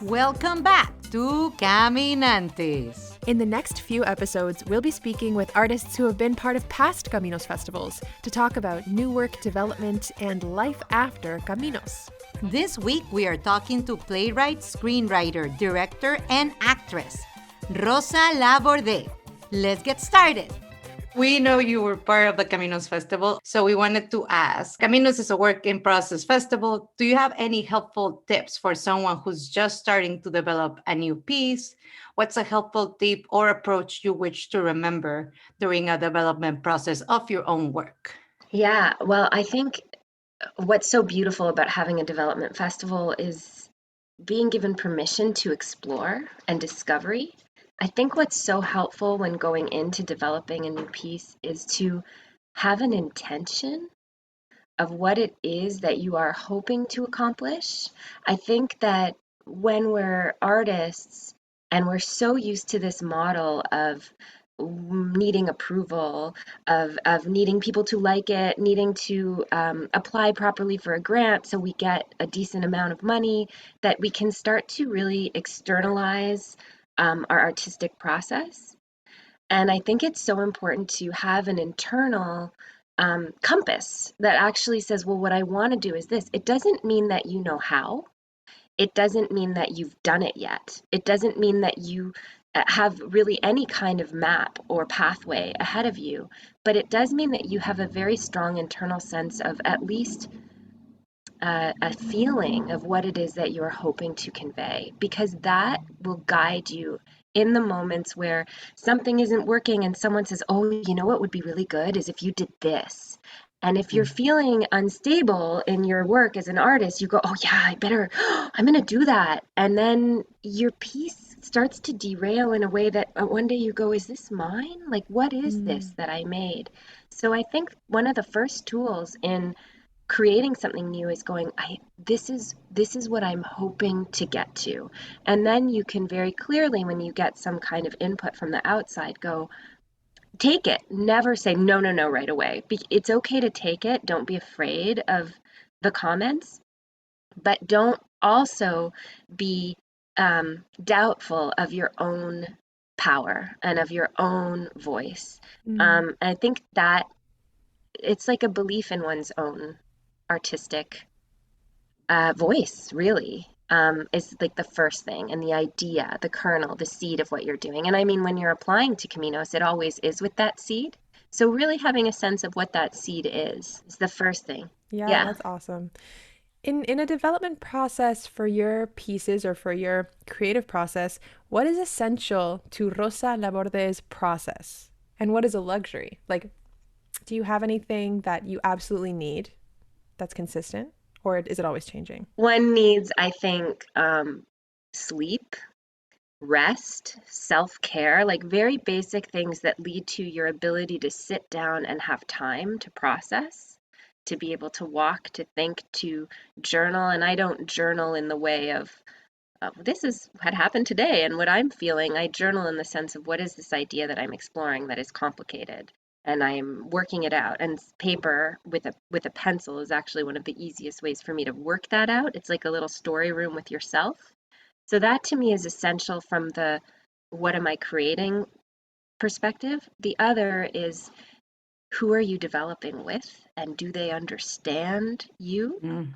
Welcome back to Caminantes. In the next few episodes, we'll be speaking with artists who have been part of past Caminos festivals to talk about new work development and life after Caminos. This week, we are talking to playwright, screenwriter, director, and actress, Rosa Labordé. Let's get started. We know you were part of the Caminos Festival, so we wanted to ask, Caminos is a work in process festival. Do you have any helpful tips for someone who's just starting to develop a new piece? What's a helpful tip or approach you wish to remember during a development process of your own work? Yeah, well, I think what's so beautiful about having a development festival is being given permission to explore and discovery. I think what's so helpful when going into developing a new piece is to have an intention of what it is that you are hoping to accomplish. I think that when we're artists and we're so used to this model of needing approval, of needing people to like it, needing to apply properly for a grant so we get a decent amount of money, that we can start to really externalize our artistic process. And I think it's so important to have an internal compass that actually says, well, what I want to do is this. It doesn't mean that you know how. It doesn't mean that you've done it yet. It doesn't mean that you have really any kind of map or pathway ahead of you. But it does mean that you have a very strong internal sense of at least a feeling of what it is that you're hoping to convey, because that will guide you in the moments where something isn't working and someone says, oh, you know what would be really good is if you did this. And if you're feeling unstable in your work as an artist, you go, oh yeah, I'm going to do that. And then your piece starts to derail in a way that one day you go, is this mine? Like, what is this that I made? So I think one of the first tools in creating something new is going, this is what I'm hoping to get to. And then you can very clearly, when you get some kind of input from the outside, go, take it. Never say no right away. It's okay to take it. Don't be afraid of the comments, but don't also be doubtful of your own power and of your own voice. I think that it's like a belief in one's own artistic voice, really, is like the first thing, and the idea, the kernel, the seed of what you're doing. And I mean, when you're applying to Caminos, it always is with that seed. So really having a sense of what that seed is the first thing. Yeah, that's awesome. In a development process for your pieces or for your creative process, what is essential to Rosa Labordé's process? And what is a luxury? Like, do you have anything that you absolutely need that's consistent, or is it always changing? One needs, I think, sleep, rest, self-care, like very basic things that lead to your ability to sit down and have time to process, to be able to walk, to think, to journal. And I don't journal in the way of this is what happened today and what I'm feeling. I journal in the sense of what is this idea that I'm exploring that is complicated, and I'm working it out. And paper with a pencil is actually one of the easiest ways for me to work that out. It's like a little story room with yourself. So that to me is essential from the what am I creating perspective. The other is, who are you developing with, and do they understand you?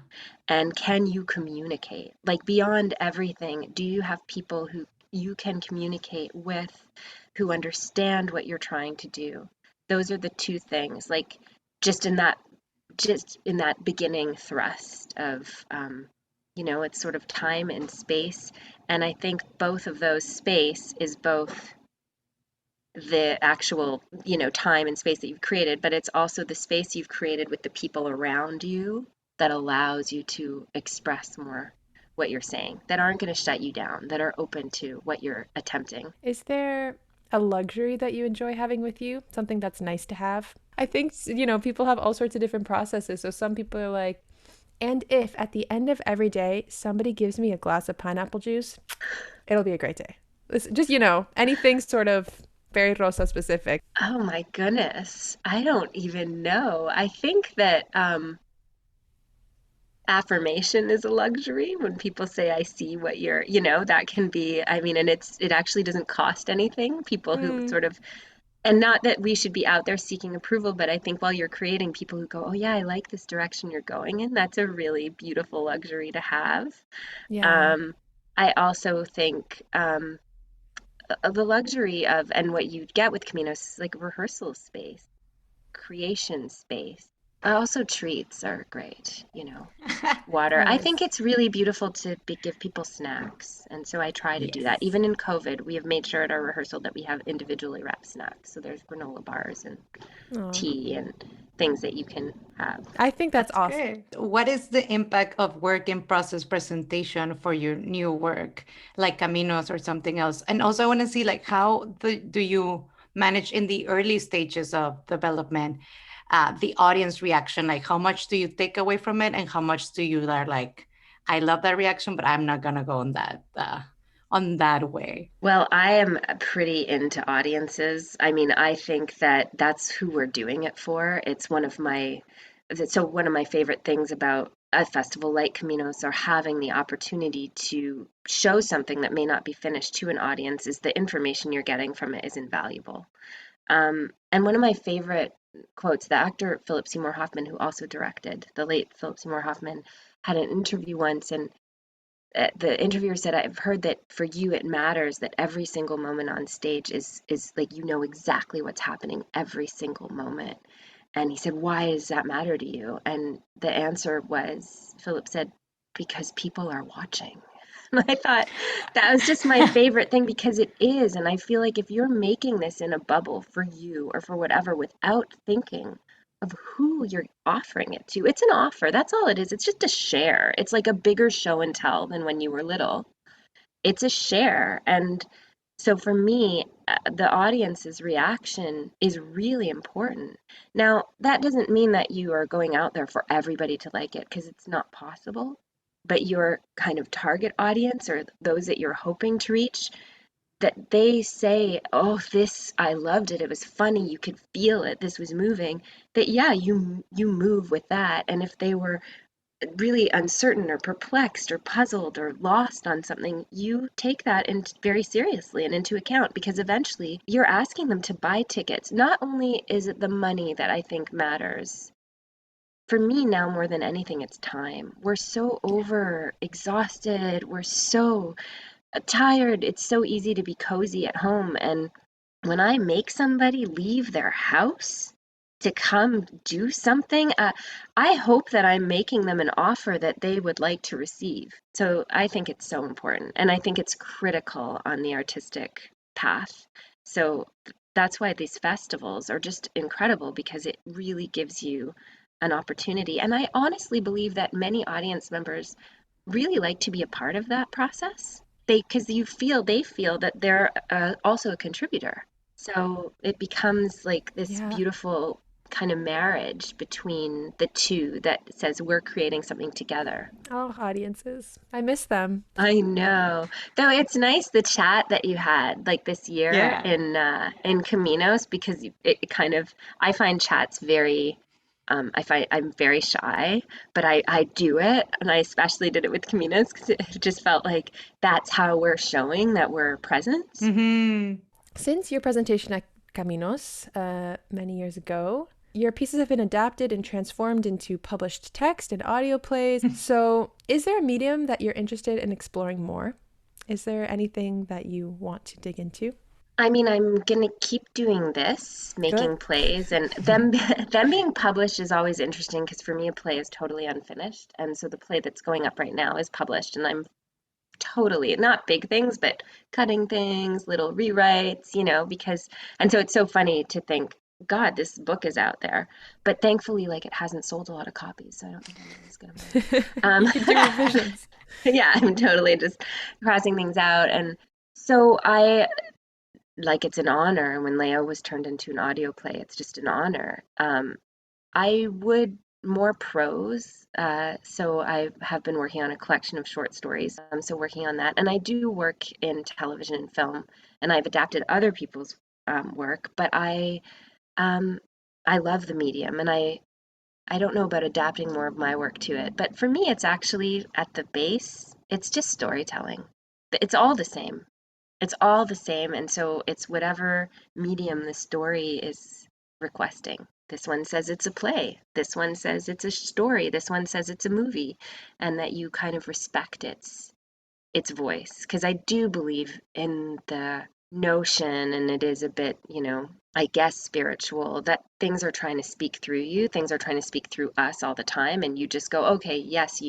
And can you communicate? Like, beyond everything, do you have people who you can communicate with, who understand what you're trying to do? Those are the two things, like just in that beginning thrust of, it's sort of time and space. And I think both of those, space is both the actual, time and space that you've created, but it's also the space you've created with the people around you that allows you to express more what you're saying, that aren't going to shut you down, that are open to what you're attempting. Is there a luxury that you enjoy having with you? Something that's nice to have? I think, people have all sorts of different processes. So some people are like, and if at the end of every day, somebody gives me a glass of pineapple juice, it'll be a great day. It's just, anything sort of very Rosa specific. Oh my goodness. I don't even know. I think that affirmation is a luxury. When people say, I see what you're, that can be, I mean, and it actually doesn't cost anything. People who Mm, sort of, and not that we should be out there seeking approval, but I think while you're creating, people who go, oh yeah, I like this direction you're going in, that's a really beautiful luxury to have. yeah. Um, I also think the luxury of, and what you get with Caminos is like rehearsal space, creation space. Also, treats are great, water. I think Yes. it's really beautiful to give people snacks. And so I try to do that. Yes. Even in COVID, we have made sure at our rehearsal that we have individually wrapped snacks. So there's granola bars and Oh, tea and things that you can have. I think that's That's awesome. great. What is the impact of work in process presentation for your new work, like Caminos or something else? And also, I want to see like do you manage in the early stages of development, the audience reaction? Like, how much do you take away from it, and how much do you are like, I love that reaction, but I'm not gonna go on that way. Well, I am pretty into audiences. I mean, I think that that's who we're doing it for. It's one of my favorite things about a festival like Caminos, or having the opportunity to show something that may not be finished to an audience, is the information you're getting from it is invaluable. And one of my favorite quotes, the actor Philip Seymour Hoffman, who also directed, the late Philip Seymour Hoffman, had an interview once, and the interviewer said, I've heard that for you it matters that every single moment on stage is like, exactly what's happening every single moment. And he said, why does that matter to you? And the answer was, Philip said, because people are watching. And I thought that was just my favorite thing, because it is. And I feel like if you're making this in a bubble for you or for whatever, without thinking of who you're offering it to, it's an offer. That's all it is. It's just a share. It's like a bigger show and tell than when you were little. It's a share. And so for me, the audience's reaction is really important. Now, that doesn't mean that you are going out there for everybody to like it, because it's not possible. But your kind of target audience, or those that you're hoping to reach, that they say, oh, this, I loved it. It was funny. You could feel it. This was moving. That, yeah, you move with that. And if they were really uncertain or perplexed or puzzled or lost on something, you take that in very seriously and into account, because eventually you're asking them to buy tickets. Not only is it the money that I think matters, for me now more than anything, it's time. We're so over exhausted. We're so tired. It's so easy to be cozy at home. And when I make somebody leave their house to come do something, I hope that I'm making them an offer that they would like to receive. So I think it's so important. And I think it's critical on the artistic path. So that's why these festivals are just incredible, because it really gives you an opportunity. And I honestly believe that many audience members really like to be a part of that process. Because they feel that they're also a contributor. So it becomes like this Yeah. beautiful kind of marriage between the two that says we're creating something together. Oh, audiences. I miss them. I know. Though it's nice the chat that you had like this year Yeah. in Caminos, because it kind of, I find chats very, I find I'm very shy, but I do it, and I especially did it with Caminos because it just felt like that's how we're showing that we're present. Hmm. Since your presentation at Caminos many years ago, your pieces have been adapted and transformed into published text and audio plays. So, is there a medium that you're interested in exploring more? Is there anything that you want to dig into? I mean, I'm gonna keep doing this, Good. making plays, and them being published is always interesting, because for me a play is totally unfinished, and so the play that's going up right now is published, and I'm totally, not big things, but cutting things, little rewrites, because, and so it's so funny to think, God, this book is out there, but thankfully, like, it hasn't sold a lot of copies, so I don't think anybody's gonna buy it. You can do revisions. Yeah, I'm totally just crossing things out, and so like, it's an honor when Leo was turned into an audio play. It's just an honor. I would more prose. So I have been working on a collection of short stories. So working on that, and I do work in television and film, and I've adapted other people's work. But um, I love the medium, and I don't know about adapting more of my work to it, but for me, it's actually at the base, it's just storytelling. It's all the same. It's all the same. And so it's whatever medium the story is requesting. This one says it's a play. This one says it's a story. This one says it's a movie. And that you kind of respect its voice. Because I do believe in the notion, and it is a bit, I guess spiritual, that things are trying to speak through you. Things are trying to speak through us all the time. And you just go, okay, yes,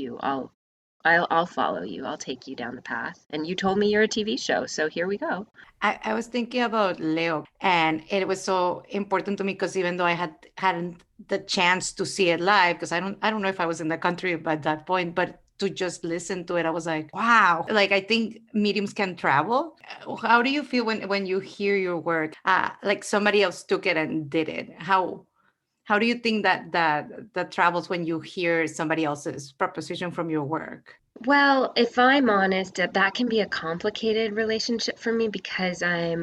I'll follow you. I'll take you down the path. And you told me you're a TV show, so here we go. I was thinking about Leo, and it was so important to me because even though I hadn't the chance to see it live, because I don't know if I was in the country by that point, but to just listen to it, I was like, wow. Like I think mediums can travel. How do you feel when you hear your work? Like somebody else took it and did it. How do you think that travels when you hear somebody else's proposition from your work? Well, if I'm honest, that can be a complicated relationship for me because I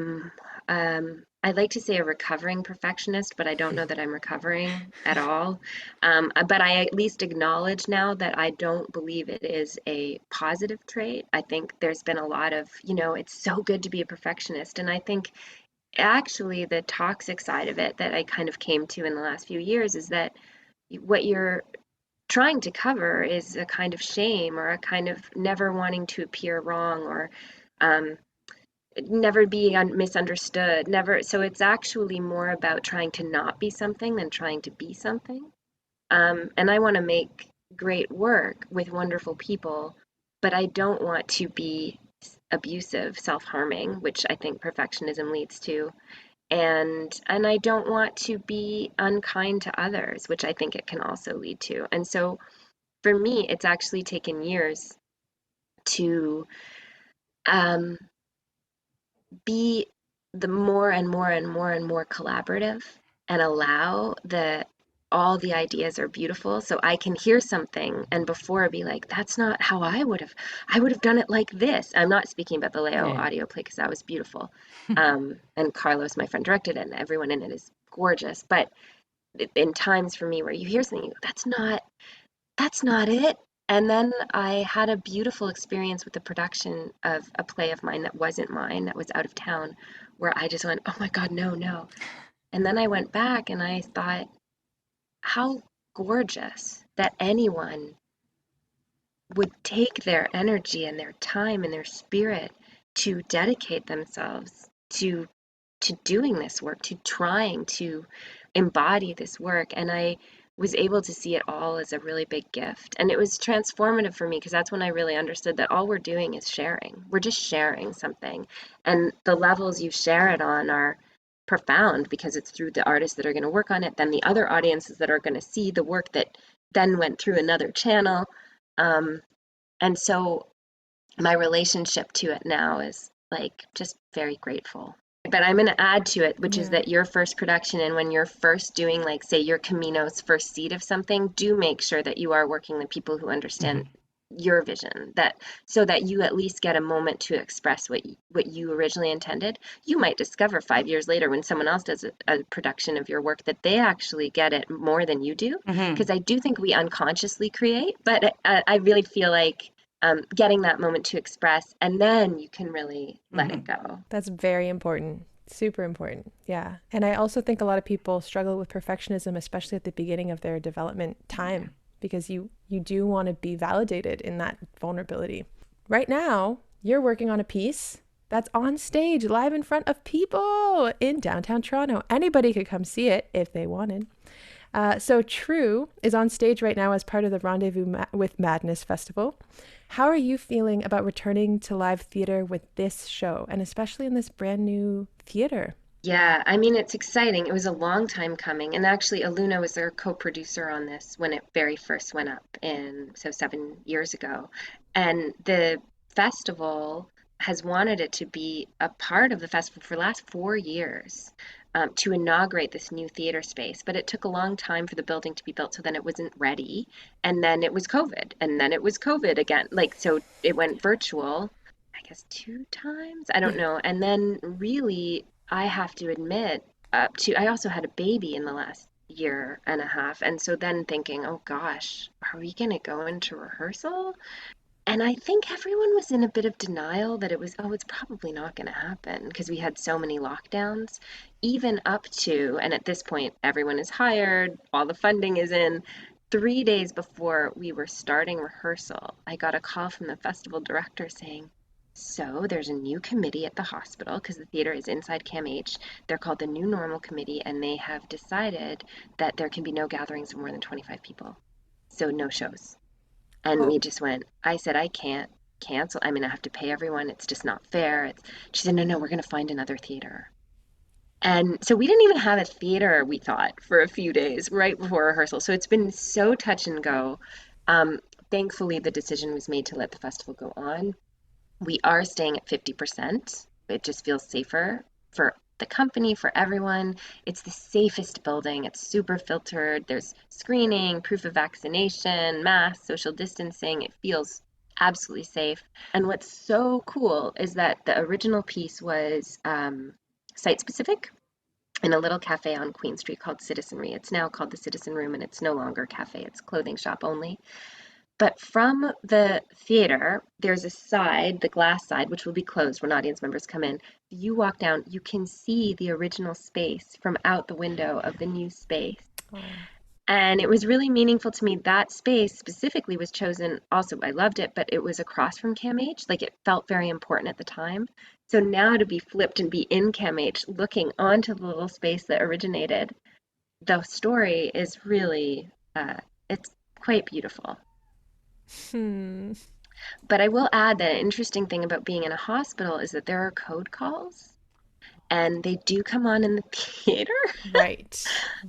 like to say a recovering perfectionist, but I don't know that I'm recovering at all. But I at least acknowledge now that I don't believe it is a positive trait. I think there's been a lot of, it's so good to be a perfectionist. And I think actually the toxic side of it that I kind of came to in the last few years is that what you're trying to cover is a kind of shame or a kind of never wanting to appear wrong or um, never being misunderstood. Never. So it's actually more about trying to not be something than trying to be something. And I want to make great work with wonderful people, but I don't want to be abusive, self-harming, which I think perfectionism leads to. And I don't want to be unkind to others, which I think it can also lead to. And so for me, it's actually taken years to um, be the more and more and more and more collaborative and allow all the ideas are beautiful. So I can hear something and before be like, that's not how I would have done it like this. I'm not speaking about the Leo Yeah. audio play because that was beautiful. And Carlos, my friend, directed it and everyone in it is gorgeous. But in times for me where you hear something, you go, that's not it. And then I had a beautiful experience with the production of a play of mine that wasn't mine, that was out of town, where I just went, oh my God, no, no. And then I went back and I thought, how gorgeous that anyone would take their energy and their time and their spirit to dedicate themselves to doing this work, to trying to embody this work. And I was able to see it all as a really big gift. And it was transformative for me because that's when I really understood that all we're doing is sharing. We're just sharing something. And the levels you share it on are profound because it's through the artists that are going to work on it, then the other audiences that are going to see the work that then went through another channel. Um, and so my relationship to it now is like just very grateful. But I'm going to add to it, which is Yeah. that your first production and when you're first doing, like, say, your Camino's first seed of something, do make sure that you are working with people who understand your vision, that so that you at least get a moment to express what you originally intended. You might discover 5 years later when someone else does a production of your work that they actually get it more than you do, Hmm. because I do think we unconsciously create, but I really feel like getting that moment to express, and then you can really let it Hmm. go. That's very important. Super important. Yeah. And I also think a lot of people struggle with perfectionism, especially at the beginning of their development Yeah. time, because you do want to be validated in that vulnerability. Right now, you're working on a piece that's on stage live in front of people in downtown Toronto. Anybody could come see it if they wanted. So True is on stage right now as part of the Rendezvous with Madness Festival. How are you feeling about returning to live theater with this show, and especially in this brand new theater? Yeah, I mean, it's exciting. It was a long time coming. And actually, Aluna was their co-producer on this when it very first went up so 7 years ago. And the festival has wanted it to be a part of the festival for the last 4 years, to inaugurate this new theater space. But it took a long time for the building to be built, so then it wasn't ready. And then it was COVID, and then it was COVID again. Like, so it went virtual, I guess 2 times. I don't Yeah. know. And then really I have to admit, I also had a baby in the last year and a half. And so then thinking, oh gosh, are we going to go into rehearsal? And I think everyone was in a bit of denial that it was, oh, it's probably not going to happen because we had so many lockdowns, even up to, and at this point, everyone is hired, all the funding is in. 3 days before we were starting rehearsal, I got a call from the festival director saying, so there's a new committee at the hospital because the theater is inside CAMH. They're called the New Normal Committee, and they have decided that there can be no gatherings of more than 25 people. So no shows. And we Oh, just went, I said, I can't cancel. I mean, I have to pay everyone. It's just not fair. She said, no, no, we're going to find another theater. And so we didn't even have a theater, we thought, for a few days right before rehearsal. So it's been so touch and go. Um, Thankfully, the decision was made to let the festival go on. We are staying at 50%. It just feels safer for the company, for everyone. It's the safest building. It's super filtered. There's screening, proof of vaccination, masks, social distancing. It feels absolutely safe. And what's so cool is that the original piece was site specific in a little cafe on Queen Street called Citizenry. It's now called the Citizen Room, and it's no longer a cafe, it's clothing shop only. But from the theater, there's a side, the glass side, which will be closed when audience members come in. You walk down, you can see the original space from out the window of the new space. oh, And it was really meaningful to me. That space specifically was chosen. Also, I loved it, but it was across from CAMH. Like it felt very important at the time. So now to be flipped and be in CAMH, looking onto the little space that originated, the story is really, it's quite beautiful. hmm. But I will add that an interesting thing about being in a hospital is that there are code calls and they do come on in the theater. Right,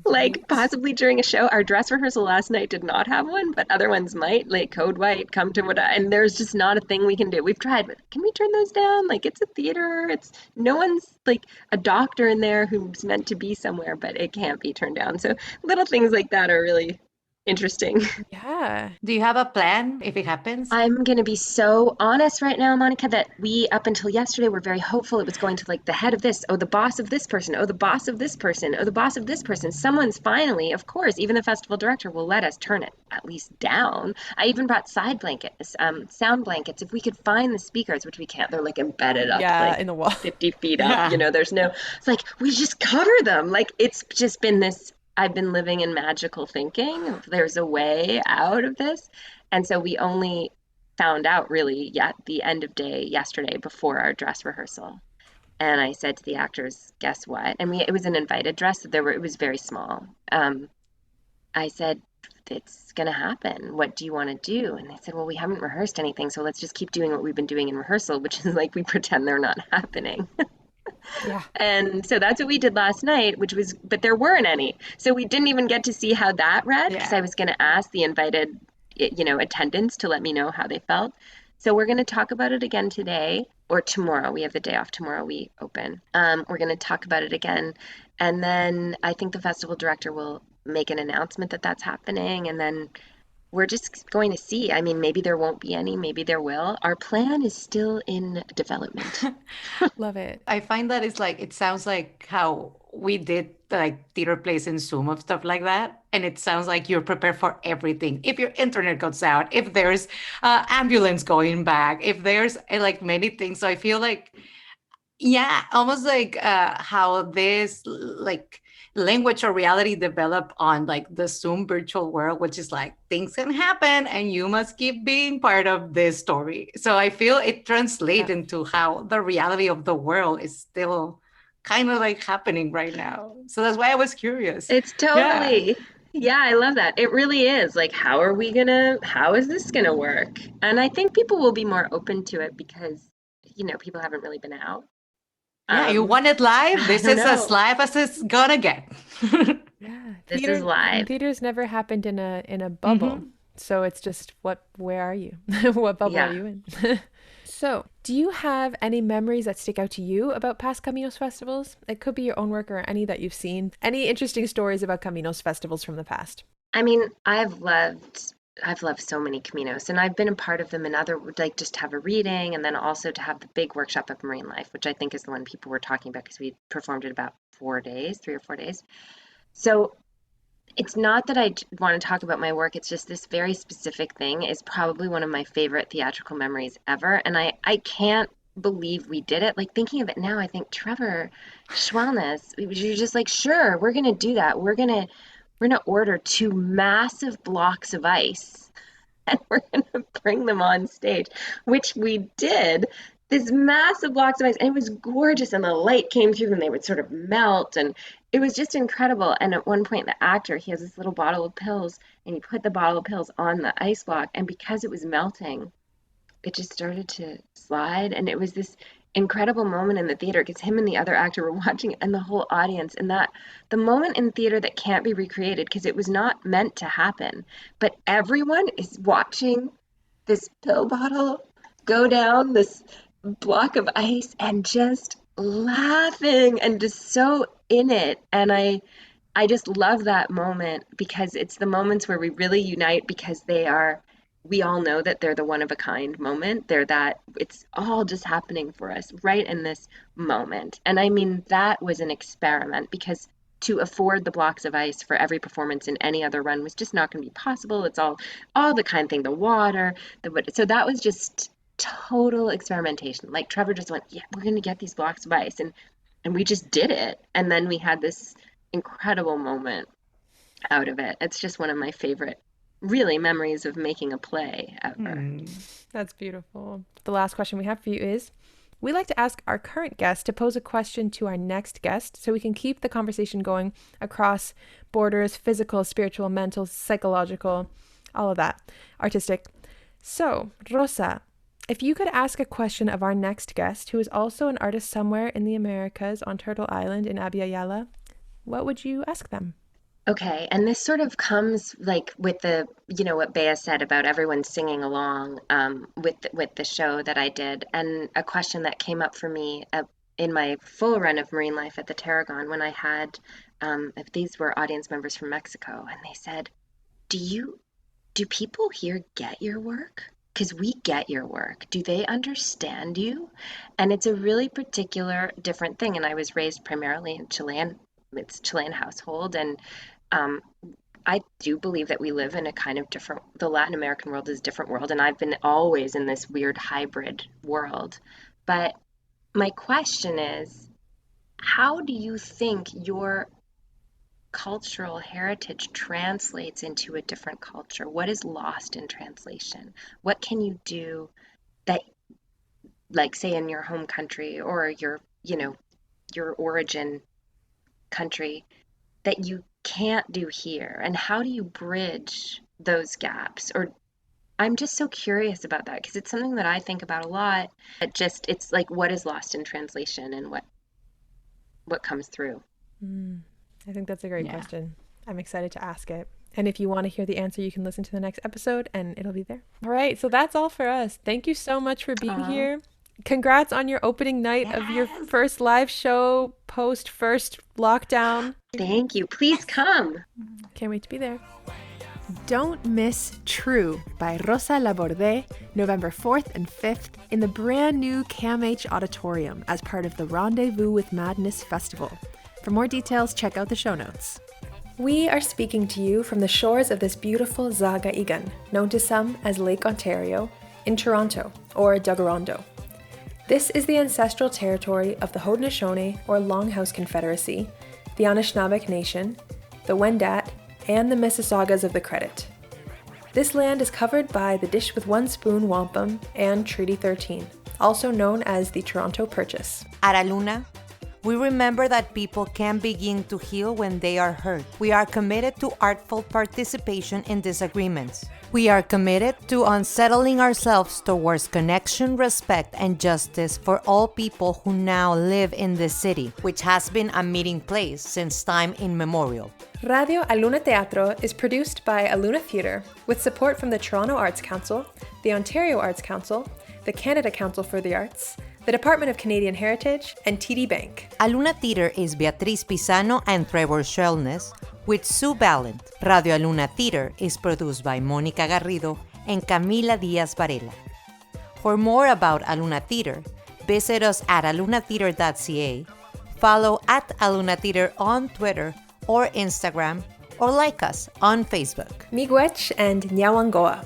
Like right. possibly during a show. Our dress rehearsal last night did not have one, but other ones might, like code white, come to what, and there's just not a thing we can do. We've tried, but can we turn those down? Like it's a theater. It's no one's like a doctor in there who's meant to be somewhere, but it can't be turned down. So little things like that are really interesting. Yeah. Do you have a plan if it happens? I'm going to be so honest right now, Monica, that we, up until yesterday, were very hopeful it was going to like the head of this, oh, the boss of this person, oh, the boss of this person, oh, the boss of this person. Someone's finally, of course, even the festival director will let us turn it at least down. I even brought side blankets, sound blankets. If we could find the speakers, which we can't, they're like embedded up Yeah, like in the wall. 50 feet up. Yeah. There's no, it's like we just cover them. Like it's just been this. I've been living in magical thinking. There's a way out of this. And so we only found out really yet the end of day yesterday before our dress rehearsal. And I said to the actors, guess what? And it was an invited dress, so it was very small. I said, it's gonna happen. What do you want to do? And they said, well, we haven't rehearsed anything, so let's just keep doing what we've been doing in rehearsal, which is like we pretend they're not happening. Yeah. And so that's what we did last night, but there weren't any. So we didn't even get to see how that read because Yeah. I was going to ask the invited, attendants to let me know how they felt. So we're going to talk about it again today or tomorrow. We have the day off tomorrow. We open. We're going to talk about it again. And then I think the festival director will make an announcement that that's happening. And then we're just going to see. I mean, maybe there won't be any, maybe there will. Our plan is still in development. Love it. I find that it's like it sounds like how we did like theater plays in Zoom of stuff like that. And it sounds like you're prepared for everything. If your internet goes out, if there's ambulance going back, if there's like many things. So I feel like yeah, almost like how this like language or reality develop on like the Zoom virtual world, which is like things can happen and you must keep being part of this story. So I feel it translates Yeah. into how the reality of the world is still kind of like happening right now. So that's why I was curious. It's Yeah. totally, yeah, I love that. It really is. Like, how is this gonna work? And I think people will be more open to it because, people haven't really been out. Yeah, you want it live? I This don't is as know. live as it's gonna get. Yeah. This is live. Theater's never happened in a bubble. Hmm. So it's just where are you? What bubble are Yeah. you in? So, do you have any memories that stick out to you about past Caminos festivals? It could be your own work or any that you've seen. Any interesting stories about Caminos festivals from the past? I mean, I've loved so many Caminos, and I've been a part of them in other, like just to have a reading, and then also to have the big workshop of marine life, which I think is the one people were talking about because we performed it about 4 days, 3 or 4 days. So It's not that want to talk about my work. It's just this very specific thing is probably one of my favorite theatrical memories ever. And I can't believe we did it. Like thinking of it now, I think Trevor Schwellnus, you're just like, sure, we're going to do that. We're going to order 2 massive blocks of ice and we're going to bring them on stage, which we did. This massive blocks of ice, and it was gorgeous, and the light came through them, and they would sort of melt, and it was just incredible. And at one point, the actor, he has this little bottle of pills, and he put the bottle of pills on the ice block, and because it was melting, it just started to slide, and it was this incredible moment in the theater because him and the other actor were watching it, and the whole audience, and that the moment in theater that can't be recreated because it was not meant to happen, but everyone is watching this pill bottle go down this block of ice and just laughing and just so in it. And I just love that moment because it's the moments where we really unite because we all know that they're the one of a kind moment. It's all just happening for us right in this moment. And I mean, that was an experiment because to afford the blocks of ice for every performance in any other run was just not going to be possible. It's all the kind thing, the water, so that was just total experimentation. Like Trevor just went, yeah, we're going to get these blocks of ice. And we just did it. And then we had this incredible moment out of it. It's just one of my favorite, really, memories of making a play ever. That's beautiful. The last question we have for you is, we like to ask our current guest to pose a question to our next guest so we can keep the conversation going across borders, physical, spiritual, mental, psychological, all of that, artistic. So, Rosa, if you could ask a question of our next guest, who is also an artist somewhere in the Americas on Turtle Island in Abya, what would you ask them? Okay, and this sort of comes like with the, what Bea said about everyone singing along with the show that I did, and a question that came up for me in my full run of marine life at the Tarragon when I had, these were audience members from Mexico, and they said, do people here get your work? Because we get your work. Do they understand you? And it's a really particular, different thing. And I was raised primarily in Chilean household. And I do believe that we live in a kind of the Latin American world is a different world. And I've been always in this weird hybrid world. But my question is, how do you think your cultural heritage translates into a different culture? What is lost in translation? What can you do that, like, say in your home country or your origin country, that you can't do here? And how do you bridge those gaps? Or I'm just so curious about that because it's something that I think about a lot. It's like, what is lost in translation and what comes through? I think that's a great question. I'm excited to ask it. And if you want to hear the answer, you can listen to the next episode and it'll be there. All right. So that's all for us. Thank you so much for being here. Congrats on your opening night of your first live show post first lockdown. Thank you. Please come. Can't wait to be there. Don't miss True by Rosa Labordé, November 4th and 5th in the brand new CAMH Auditorium as part of the Rendezvous with Madness Festival. For more details, check out the show notes. We are speaking to you from the shores of this beautiful Zaga Igan, known to some as Lake Ontario, in Toronto, or Dagarondo. This is the ancestral territory of the Haudenosaunee, or Longhouse Confederacy, the Anishinaabe Nation, the Wendat, and the Mississaugas of the Credit. This land is covered by the Dish with One Spoon Wampum and Treaty 13, also known as the Toronto Purchase. Araluna, we remember that people can begin to heal when they are hurt. We are committed to artful participation in disagreements. We are committed to unsettling ourselves towards connection, respect, and justice for all people who now live in this city, which has been a meeting place since time immemorial. Radio Aluna Teatro is produced by Aluna Theatre with support from the Toronto Arts Council, the Ontario Arts Council, the Canada Council for the Arts, the Department of Canadian Heritage, and TD Bank. Aluna Theatre is Beatriz Pisano and Trevor Schwellnus, with Sue Ballant. Radio Aluna Theatre is produced by Mónica Garrido and Camila Díaz Varela. For more about Aluna Theatre, visit us at alunatheatre.ca, follow at Aluna Theatre on Twitter or Instagram, or like us on Facebook. Miigwech and Nyawangoa.